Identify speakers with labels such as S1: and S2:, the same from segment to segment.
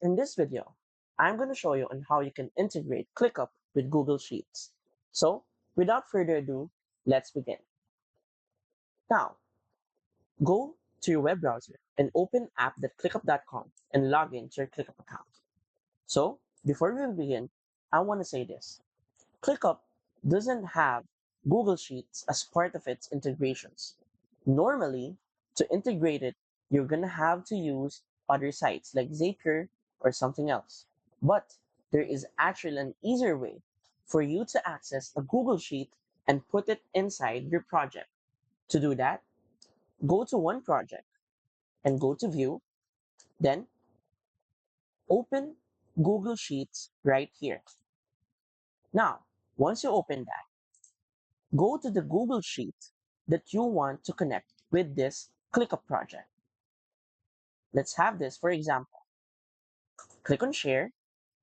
S1: In this video, I'm going to show you on how you can integrate ClickUp with Google Sheets. So, without further ado, let's begin. Now, go to your web browser and open app.clickup.com and log in to your ClickUp account. So, before we begin, I want to say this. ClickUp doesn't have Google Sheets as part of its integrations. Normally, to integrate it, you're going to have to use other sites like Zapier or something else. But there is actually an easier way for you to access a Google Sheet and put it inside your project. To do that, go to one project and go to View, then open Google Sheets right here. Now, once you open that, go to the Google Sheet that you want to connect with this ClickUp project. Let's have this, for example. Click on Share,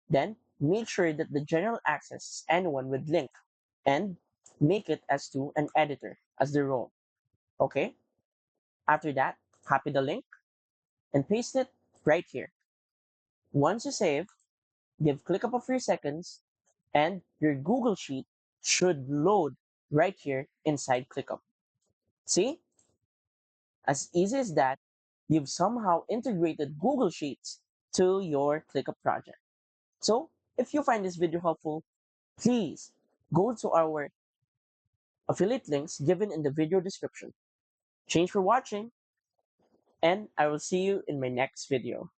S1: then make sure that the general access is anyone with link and make it as to an editor as the role. Okay? After that, copy the link and paste it right here. Once you save, give ClickUp a few seconds and your Google Sheet should load right here inside ClickUp. See? As easy as that, you've somehow integrated Google Sheets to your ClickUp project. So, if you find this video helpful, please go to our affiliate links given in the video description. Thanks for watching, and I will see you in my next video.